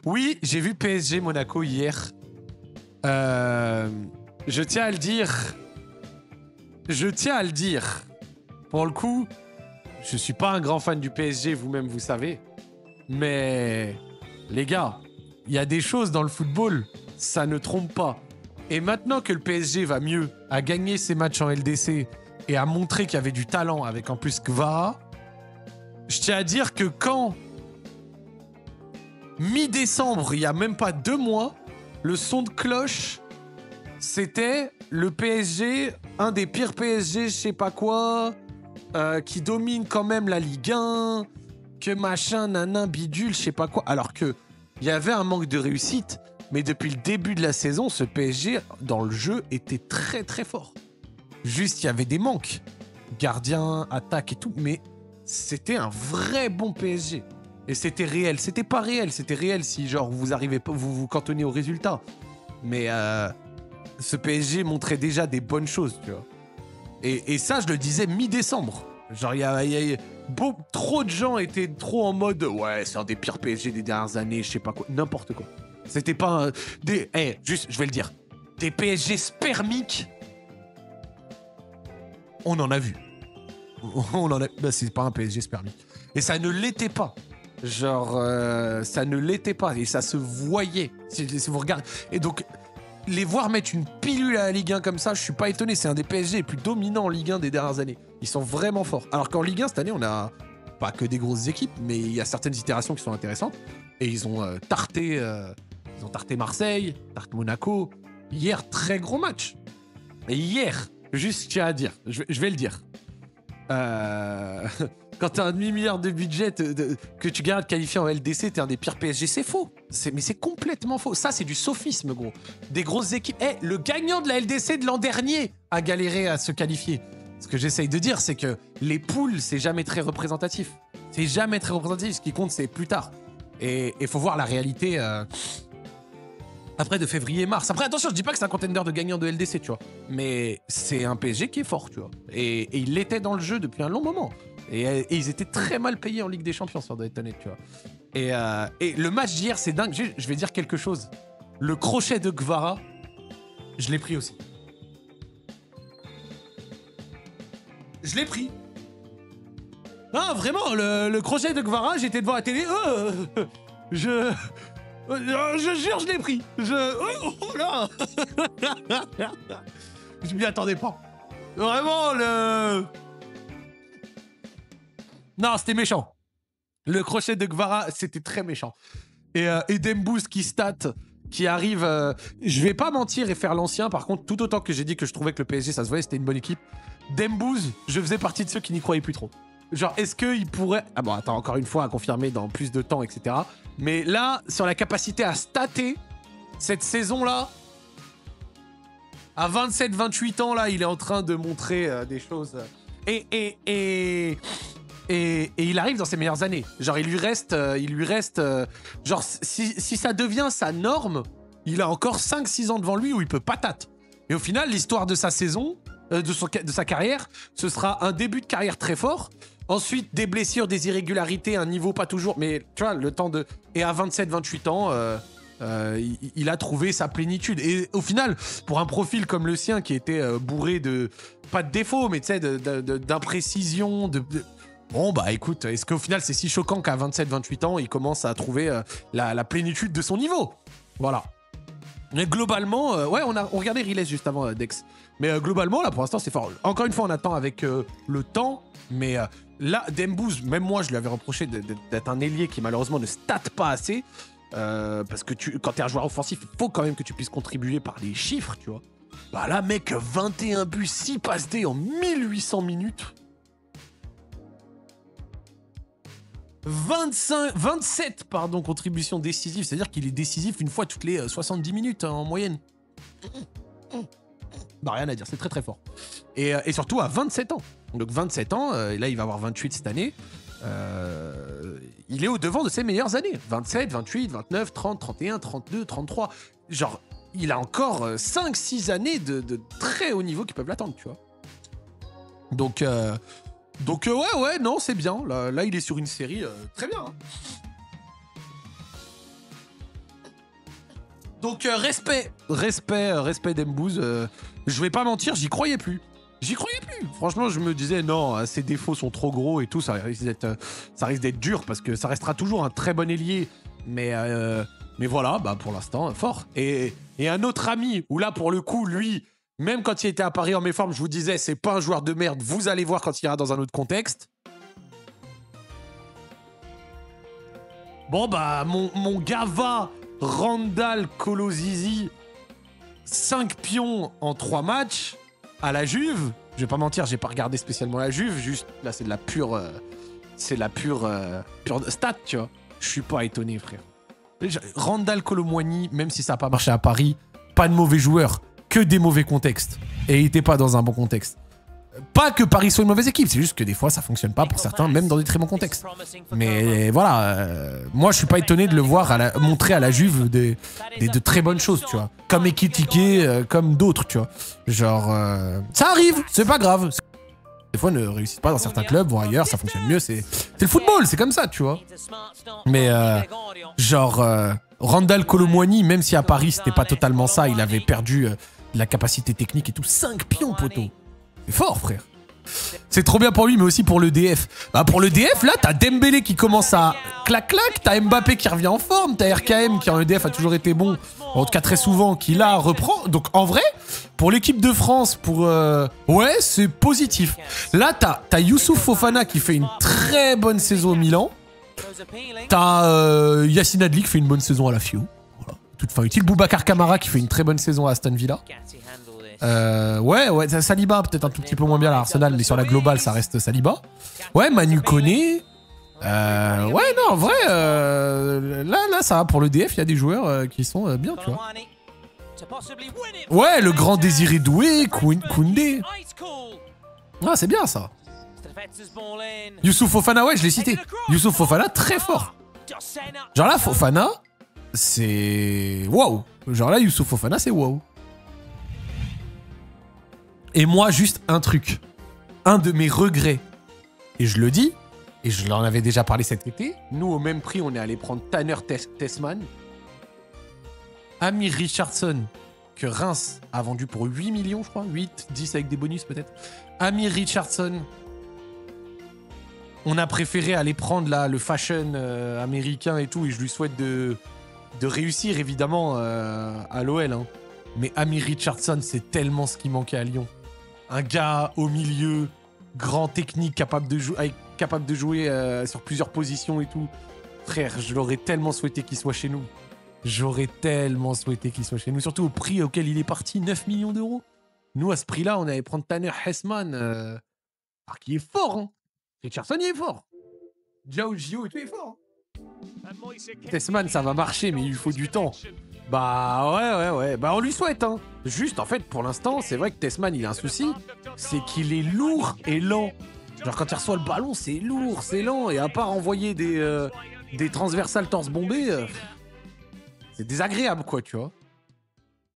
Oui, j'ai vu PSG Monaco hier. Je tiens à le dire. Pour le coup, je suis pas un grand fan du PSG, vous-même vous savez. Mais les gars, il y a des choses dans le football, ça ne trompe pas. Et maintenant que le PSG va mieux, a gagné ses matchs en LDC et a montré qu'il y avait du talent avec en plus Kvara, je tiens à dire que quand mi-décembre, il y a même pas 2 mois, le son de cloche, c'était le PSG, un des pires PSG, je sais pas quoi, qui domine quand même la Ligue 1, que machin, nanan, bidule, je sais pas quoi. Alors que il y avait un manque de réussite, mais depuis le début de la saison, ce PSG, dans le jeu, était très très fort. Juste, il y avait des manques. Gardien, attaque et tout, mais c'était un vrai bon PSG. Et c'était réel. C'était pas réel, c'était réel si genre vous arrivez pas, vous cantonnez au résultat. Mais ce PSG montrait déjà des bonnes choses, tu vois. Et ça, je le disais mi-décembre. Genre, trop de gens étaient trop en mode ouais, c'est un des pires PSG des dernières années, je sais pas quoi, n'importe quoi. C'était pas juste, je vais le dire, des PSG spermiques. On en a vu. Bah, c'est pas un PSG spermique. Et ça ne l'était pas. Genre, ça ne l'était pas. Et ça se voyait. Si vous regardez. Et donc, les voir mettre une pilule à la Ligue 1 comme ça, je suis pas étonné. C'est un des PSG les plus dominants en Ligue 1 des dernières années. Ils sont vraiment forts. Alors qu'en Ligue 1, cette année, on a pas que des grosses équipes, mais il y a certaines itérations qui sont intéressantes. Et ils ont tarté Marseille, tarté Monaco. Hier, très gros match. Et hier, juste, tiens à dire, je vais le dire. Quand t'as un demi-milliard de budget que tu gardes qualifié en LDC, t'es un des pires PSG, c'est faux. Mais c'est complètement faux. Ça, c'est du sophisme, gros. Des grosses équipes. Le gagnant de la LDC de l'an dernier a galéré à se qualifier. Ce que j'essaye de dire, c'est que les poules, c'est jamais très représentatif. C'est jamais très représentatif. Ce qui compte, c'est plus tard. Et il faut voir la réalité après de février-mars. Après, attention, je dis pas que c'est un contender de gagnant de LDC, tu vois. Mais c'est un PSG qui est fort, tu vois. Et il l'était dans le jeu depuis un long moment. Et ils étaient très mal payés en Ligue des Champions, ça doit être honnête, tu vois. Et le match d'hier, c'est dingue. Je vais dire quelque chose. Le crochet de Kvara, je l'ai pris aussi. Je l'ai pris. Non, vraiment, le crochet de Kvara, j'étais devant la télé. Je jure, je l'ai pris. Oh là. Je m'y attendais pas. Vraiment, Non, c'était méchant. Le crochet de Kvara, c'était très méchant. Et Dembouz qui stat, qui arrive... je vais pas mentir et faire l'ancien, par contre, tout autant que j'ai dit que je trouvais que le PSG, ça se voyait, c'était une bonne équipe. Dembouz, je faisais partie de ceux qui n'y croyaient plus trop. Genre, est-ce qu'il pourrait... Ah bon, attends, encore une fois, à confirmer dans plus de temps, etc. Mais là, sur la capacité à stater, cette saison-là, à 27-28 ans, là, il est en train de montrer des choses... Et il arrive dans ses meilleures années. Genre, il lui reste genre, si ça devient sa norme, il a encore 5-6 ans devant lui où il peut patate. Et au final, l'histoire de sa saison, de sa carrière, ce sera un début de carrière très fort. Ensuite, des blessures, des irrégularités, un niveau pas toujours, mais tu vois, le temps de... Et à 27-28 ans, il a trouvé sa plénitude. Et au final, pour un profil comme le sien, qui était bourré de... Pas de défauts, mais tu sais, d'imprécision, Bon, bah écoute, est-ce qu'au final, c'est si choquant qu'à 27-28 ans, il commence à trouver la plénitude de son niveau? Voilà. Mais globalement, ouais, on regardait Riles juste avant Dex. Mais globalement, là, pour l'instant, c'est fort. Encore une fois, on attend avec le temps. Mais là, Dembouz, même moi, je lui avais reproché d'être un ailier qui, malheureusement, ne state pas assez. Parce que quand t'es un joueur offensif, il faut quand même que tu puisses contribuer par les chiffres, tu vois. Bah là, mec, 21 buts, 6 passes D en 1800 minutes. 27 contributions décisives, c'est-à-dire qu'il est décisif une fois toutes les 70 minutes en moyenne. Bah rien à dire, c'est très très fort. Et surtout à 27 ans. Donc 27 ans, et là il va avoir 28 cette année. Il est au devant de ses meilleures années. 27, 28, 29, 30, 31, 32, 33. Genre, il a encore 5-6 années de très haut niveau qui peuvent l'attendre, tu vois. Donc ouais, non, c'est bien. Là, il est sur une série très bien. Hein. Donc respect d'Embouze. Je vais pas mentir, j'y croyais plus. J'y croyais plus. Franchement, je me disais non, ses défauts sont trop gros et tout, ça risque d'être dur parce que ça restera toujours un très bon ailier. Mais voilà, bah pour l'instant, fort. Et un autre ami où là pour le coup, lui, même quand il était à Paris en méforme, je vous disais c'est pas un joueur de merde. Vous allez voir quand il ira dans un autre contexte. Bon bah mon Gava Randall Kolo-Zizi, 5 pions en 3 matchs à la Juve. Je vais pas mentir, j'ai pas regardé spécialement la Juve, juste là c'est de la pure stat, tu vois. Je suis pas étonné, frère. Randall Kolo-Muani, même si ça a pas marché à Paris, pas de mauvais joueur, que des mauvais contextes. Et il était pas dans un bon contexte. Pas que Paris soit une mauvaise équipe, c'est juste que des fois ça fonctionne pas pour certains, même dans des très bons contextes. Mais voilà, moi je suis pas étonné de le voir montrer à la Juve de très bonnes choses, tu vois. Comme Ekitike, comme d'autres, tu vois. Genre, ça arrive, c'est pas grave. Des fois ne réussissent pas dans certains clubs, vont ailleurs, ça fonctionne mieux, c'est le football, c'est comme ça, tu vois. Mais genre, Randall Kolo-Muani, même si à Paris c'était pas totalement ça, il avait perdu la capacité technique et tout, 5 pions, poteau. C'est fort, frère. C'est trop bien pour lui, mais aussi pour le DF. Bah pour le DF, là, t'as Dembélé qui commence à clac-clac, t'as Mbappé qui revient en forme, t'as RKM qui en EDF a toujours été bon, en tout cas très souvent, qui là reprend. Donc en vrai, pour l'équipe de France, ouais, c'est positif. Là, t'as Youssouf Fofana qui fait une très bonne saison au Milan. T'as Yacine Adli qui fait une bonne saison à la Fio. Voilà, toute fin utile. Boubacar Kamara qui fait une très bonne saison à Aston Villa. Ouais, Saliba peut-être un tout petit peu moins bien à l'Arsenal, mais sur la globale ça reste Saliba. Ouais, Manu Koné. Ouais, non, en vrai, là ça va pour le DF, il y a des joueurs qui sont bien, tu vois. Ouais, le grand Désiré Doué, Koundé. Ah, c'est bien ça. Youssouf Fofana, ouais, je l'ai cité. Youssouf Fofana, très fort. Genre là, Fofana, c'est waouh. Genre là, Youssouf Fofana, c'est waouh. Et moi, juste un truc. Un de mes regrets. Et je le dis, et je l'en avais déjà parlé cet été. Nous, au même prix, on est allé prendre Tanner Tessman. Amir Richardson, que Reims a vendu pour 8 millions, je crois. 8, 10 avec des bonus peut-être. Amir Richardson. On a préféré aller prendre là, le fashion américain et tout. Et je lui souhaite de réussir, évidemment, à l'OL. Hein. Mais Amir Richardson, c'est tellement ce qui manquait à Lyon. Un gars au milieu, grand technique, capable de jouer sur plusieurs positions et tout. Frère, je l'aurais tellement souhaité qu'il soit chez nous. J'aurais tellement souhaité qu'il soit chez nous. Surtout au prix auquel il est parti, 9 millions d'euros. Nous, à ce prix-là, on allait prendre Tanner Hessman. Alors qu'il est fort, hein. Richardson, il est fort. Gio et tout est fort. Hein. Tessman, ça va marcher, mais il lui faut du temps. Bah ouais. Bah on lui souhaite, hein. Juste, en fait, pour l'instant, c'est vrai que Tessman, il a un souci. C'est qu'il est lourd et lent. Genre, quand il reçoit le ballon, c'est lourd, c'est lent. Et à part envoyer des transversales torse bombées, c'est désagréable, quoi, tu vois.